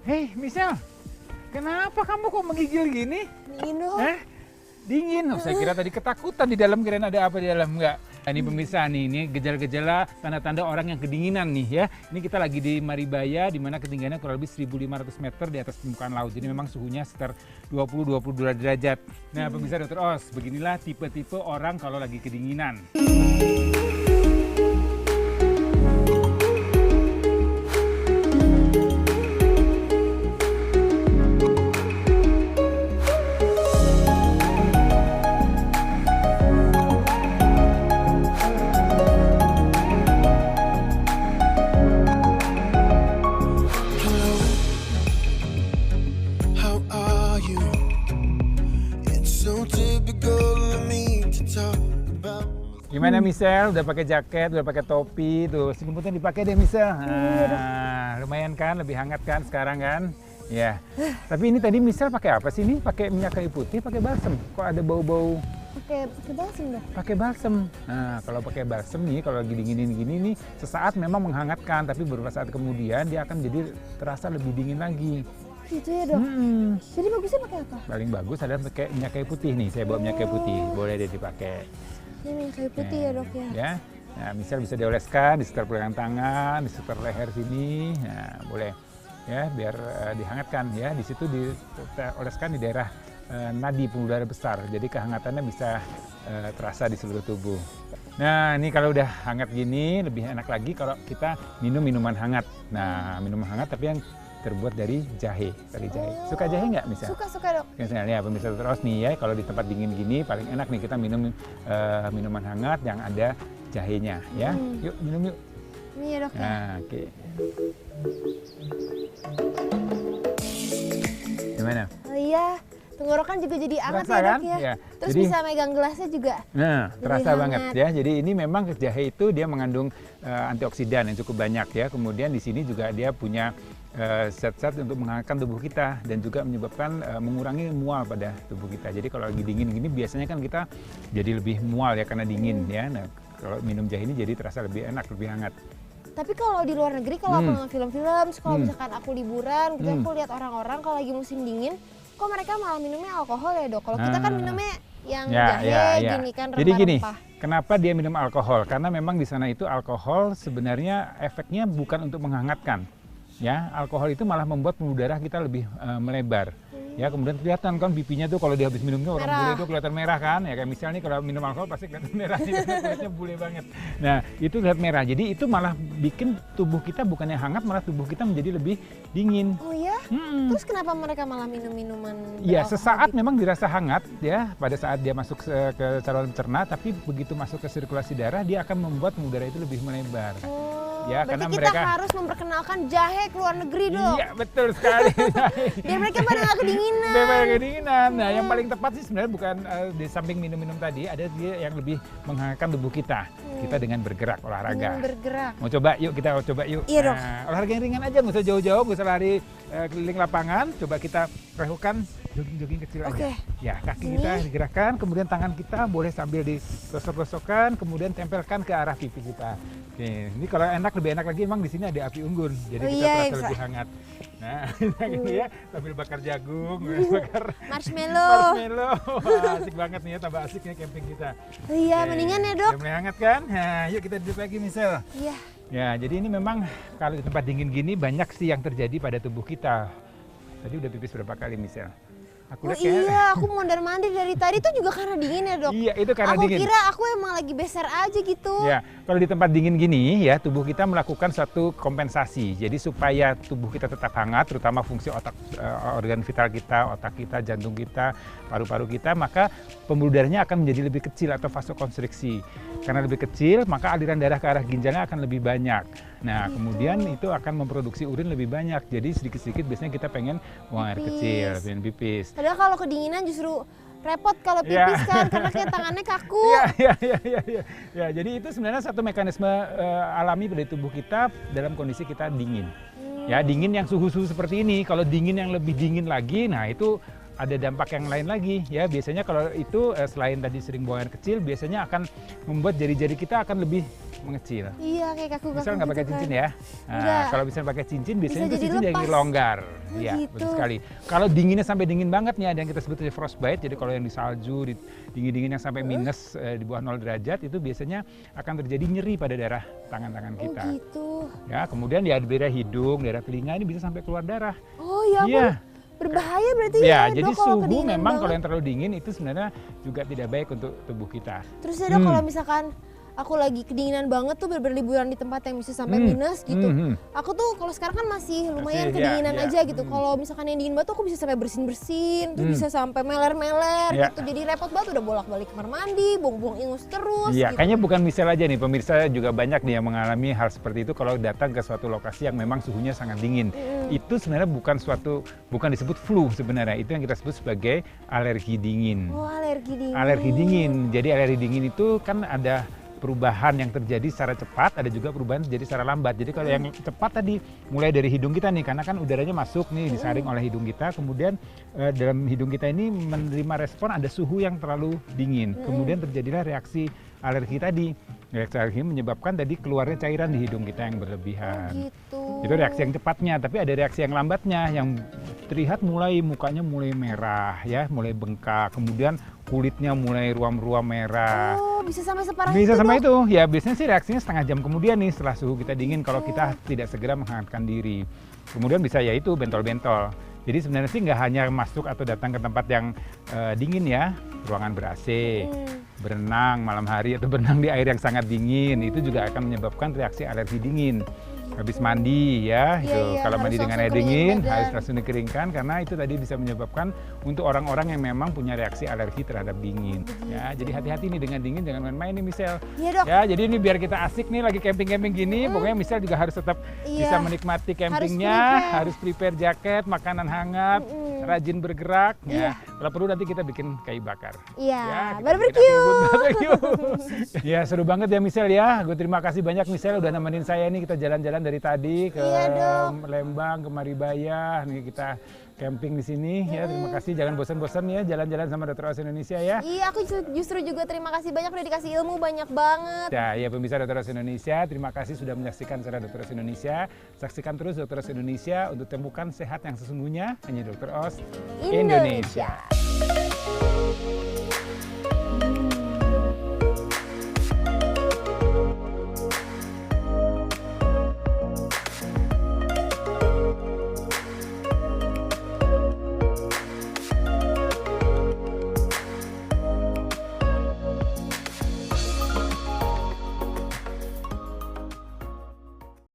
Hei, Michelle, kenapa kamu kok menggigil gini? Dingin dong. Dingin. Oh, saya kira tadi ketakutan di dalam, kirain ada apa di dalam. Enggak. Nah, ini pemirsa nih, ini gejala-gejala tanda-tanda orang yang kedinginan nih ya. Ini kita lagi di Maribaya, di mana ketinggiannya kurang lebih 1.500 meter di atas permukaan laut. Jadi memang suhunya sekitar 20-22 derajat. Nah, pemirsa Dr. Os, beginilah tipe-tipe orang kalau lagi kedinginan. Gimana Michelle? Udah pakai jaket, udah pakai topi, tuh selimutnya dipakai deh Michelle. Nah, lumayan kan, lebih hangat kan sekarang kan? Ya. Tapi ini tadi Michelle pakai apa sih ini? Pakai minyak kayu putih, pakai balsem. Kok ada bau-bau? Pakai balsem dong. Pakai balsem. Nah, kalau pakai balsem nih, kalau lagi dinginin gini nih, sesaat memang menghangatkan, tapi beberapa saat kemudian dia akan jadi terasa lebih dingin lagi. Gitu ya dok. Jadi bagusnya pakai apa? Paling bagus adalah pakai minyak kayu putih nih. Saya bawa minyak kayu putih, boleh deh dipakai. Ini minyak kayu putih ya dok ya. Nah, misal bisa dioleskan di sekitar pergelangan tangan, di sekitar leher sini, nah, boleh ya biar dihangatkan ya. Di situ dioleskan di daerah nadi pembuluh darah besar, jadi kehangatannya bisa terasa di seluruh tubuh. Nah, ini kalau udah hangat gini lebih enak lagi kalau kita minum minuman hangat. Nah, minuman hangat tapi yang terbuat dari jahe, dari jahe. Suka jahe nggak misal? Suka dok. Misalnya pemirsa terus nih ya, kalau di tempat dingin gini paling enak nih kita minum minuman hangat yang ada jahenya ya. Yuk minum yuk. Ini ya dok ya. Nah, oke. Gimana? Oh iya, tenggorokan juga jadi hangat Terasa ya dok kan? ya. Ya. Terus Jadi, bisa megang gelasnya juga. Nah, terasa hangat. banget ya. Jadi ini memang jahe itu dia mengandung antioksidan yang cukup banyak ya. Kemudian di sini juga dia punya zat-zat untuk menghangatkan tubuh kita dan juga menyebabkan mengurangi mual pada tubuh kita. Jadi kalau lagi dingin gini biasanya kan kita jadi lebih mual ya karena dingin ya. Nah, kalau minum jahe ini jadi terasa lebih enak, lebih hangat. Tapi kalau di luar negeri, kalau aku nonton film-film, kalau misalkan aku liburan, gitu aku lihat orang-orang kalau lagi musim dingin, kok mereka malah minumnya alkohol ya dok? Kalau kita kan minumnya yang jahe gini kan rempah-rempah. Jadi gini, kenapa dia minum alkohol? Karena memang di sana itu alkohol sebenarnya efeknya bukan untuk menghangatkan. Ya, alkohol itu malah membuat pembuluh darah kita lebih melebar. Ya, kemudian kelihatan kan pipinya tuh kalau dia habis minumnya orang bule itu kelihatan merah kan. Ya kayak misalnya kalau minum alkohol pasti kelihatan merah, kulitnya bule banget. Nah, itu lihat merah. Jadi itu malah bikin tubuh kita bukannya hangat, malah tubuh kita menjadi lebih dingin. Oh ya? Terus kenapa mereka malah minum minuman? Iya, sesaat memang dirasa hangat ya pada saat dia masuk ke saluran cerna, tapi begitu masuk ke sirkulasi darah dia akan membuat pembuluh darah itu lebih melebar. Ya, berarti kita harus memperkenalkan jahe ke luar negeri dong. Iya, betul sekali. Biar mereka pada nggak kedinginan. Biar kedinginan. Nah, yang paling tepat sih sebenarnya bukan di samping minum-minum tadi, ada dia yang lebih menghangatkan tubuh kita. Kita dengan bergerak, olahraga. Bergerak. Mau coba yuk, kita coba yuk. Iya dok. Olahraga yang ringan aja, nggak usah jauh-jauh, nggak usah lari keliling lapangan. Coba kita lakukan jogging-jogging kecil aja. Ya, kaki kita digerakkan, kemudian tangan kita boleh sambil digosok-gosokkan, kemudian tempelkan ke arah pipi kita. Oke, ini kalau lebih enak lagi memang di sini ada api unggun, jadi kita terasa lebih hangat. Nah, ini ya sambil bakar jagung, bakar marshmallow. Wah, asik banget nih ya, tambah asik nih camping kita. Iya, mendingan ya dok. Udah hangat kan? Nah, yuk kita duduk lagi Michelle. Iya. Ya, jadi ini memang kalau di tempat dingin gini banyak sih yang terjadi pada tubuh kita. Tadi udah pipis berapa kali Michelle? Iya, aku mondar-mandir dari tadi tuh juga karena dingin ya dok. Iya, itu karena dingin. Aku kira aku emang lagi beser aja gitu. Ya, kalau di tempat dingin gini ya tubuh kita melakukan suatu kompensasi. Jadi supaya tubuh kita tetap hangat, terutama fungsi otak, organ vital kita, otak kita, jantung kita, paru-paru kita, maka pembuluh darahnya akan menjadi lebih kecil atau vasokonstriksi. Karena lebih kecil, maka aliran darah ke arah ginjalnya akan lebih banyak. Nah, kemudian itu akan memproduksi urin lebih banyak. Jadi sedikit-sedikit biasanya kita pengen buang air kecil, pengen pipis. Padahal kalau kedinginan justru repot kalau pipis kan, karena kayak tangannya kaku. Ya, jadi itu sebenarnya satu mekanisme alami pada tubuh kita dalam kondisi kita dingin. Ya, dingin yang suhu-suhu seperti ini, kalau dingin yang lebih dingin lagi, nah itu ada dampak yang lain lagi ya. Biasanya kalau itu selain tadi sering buang air kecil, biasanya akan membuat jari-jari kita akan lebih mengecil. Iya, kayak kaku-kaku Misal nggak pakai gitu cincin kan. ya. Nah, kalau bisa pakai cincin, biasanya Bisa itu jadi cincin jadi lepas. longgar. Iya, Gitu. betul sekali. Kalau dinginnya sampai dingin banget nih, ada yang kita sebut frostbite. Jadi kalau yang di salju, di dingin-dingin yang sampai minus di bawah 0 derajat, itu biasanya akan terjadi nyeri pada daerah tangan-tangan kita. Oh gitu. Ya, kemudian di daerah hidung, daerah telinga ini bisa sampai keluar darah. Oh ya ampun. Iya. Berbahaya berarti Ya, ya, jadi Dok, kalau suhu kedinginan memang kalau banget. yang terlalu dingin itu sebenarnya juga tidak baik untuk tubuh kita. Terus ya Dok, kalau misalkan aku lagi kedinginan banget tuh liburan di tempat yang bisa sampai minus gitu. Aku tuh kalau sekarang kan masih lumayan kedinginan aja gitu. Kalau misalkan yang dingin banget tuh aku bisa sampai bersin-bersin, terus bisa sampai meler-meler gitu. Jadi repot banget, udah bolak-balik kamar mandi, buang-buang ingus terus Iya, gitu. kayaknya bukan Michelle aja nih, pemirsa juga banyak nih yang mengalami hal seperti itu kalau datang ke suatu lokasi yang memang suhunya sangat dingin. Itu sebenarnya bukan disebut flu sebenarnya, itu yang kita sebut sebagai alergi dingin. Oh, alergi dingin. Alergi dingin. Jadi alergi dingin itu kan ada perubahan yang terjadi secara cepat, ada juga perubahan terjadi secara lambat. Jadi kalau yang cepat tadi mulai dari hidung kita nih, karena kan udaranya masuk nih disaring oleh hidung kita, kemudian dalam hidung kita ini menerima respon ada suhu yang terlalu dingin. Kemudian terjadilah reaksi alergi tadi. Reaksi alergi menyebabkan tadi keluarnya cairan di hidung kita yang berlebihan. Gitu. Itu reaksi yang cepatnya, tapi ada reaksi yang lambatnya yang terlihat mukanya mulai merah ya, mulai bengkak, kemudian kulitnya mulai ruam-ruam merah. Oh, bisa sampai separah Bisa itu, sama Dok? itu, ya biasanya sih reaksinya setengah jam kemudian nih setelah suhu kita dingin kalau kita tidak segera menghangatkan diri. Kemudian bisa ya itu bentol-bentol. Jadi sebenarnya sih nggak hanya masuk atau datang ke tempat yang dingin ya, ruangan ber-AC, berenang malam hari atau berenang di air yang sangat dingin, itu juga akan menyebabkan reaksi alergi dingin. Habis mandi ya, itu kalau mandi dengan air dingin harus langsung dikeringkan karena itu tadi bisa menyebabkan untuk orang-orang yang memang punya reaksi alergi terhadap dingin. Ya, jadi hati-hati nih dengan dingin, jangan main-main nih Michelle. Iya, Dok. Ya, jadi ini biar kita asik nih lagi camping-camping gini, pokoknya Michelle juga harus tetap bisa menikmati campingnya, harus prepare jaket, makanan hangat, rajin bergerak. Ya, kalau perlu nanti kita bikin kayu bakar. Iya, Ya, kita barbecue. Ya, seru banget ya Michelle ya. Gue terima kasih banyak Michelle udah nemenin saya nih, kita jalan-jalan dari tadi ke Lembang, ke Maribaya. Nih kita camping di sini ya. Terima kasih, jangan bosan-bosan ya jalan-jalan sama Dr. Oz Indonesia ya. Iya, aku justru juga terima kasih banyak udah dikasih ilmu banyak banget. Ya, pemirsa Dr. Oz Indonesia, terima kasih sudah menyaksikan acara Dr. Oz Indonesia. Saksikan terus Dr. Oz Indonesia untuk temukan sehat yang sesungguhnya hanya Dr. Oz Indonesia.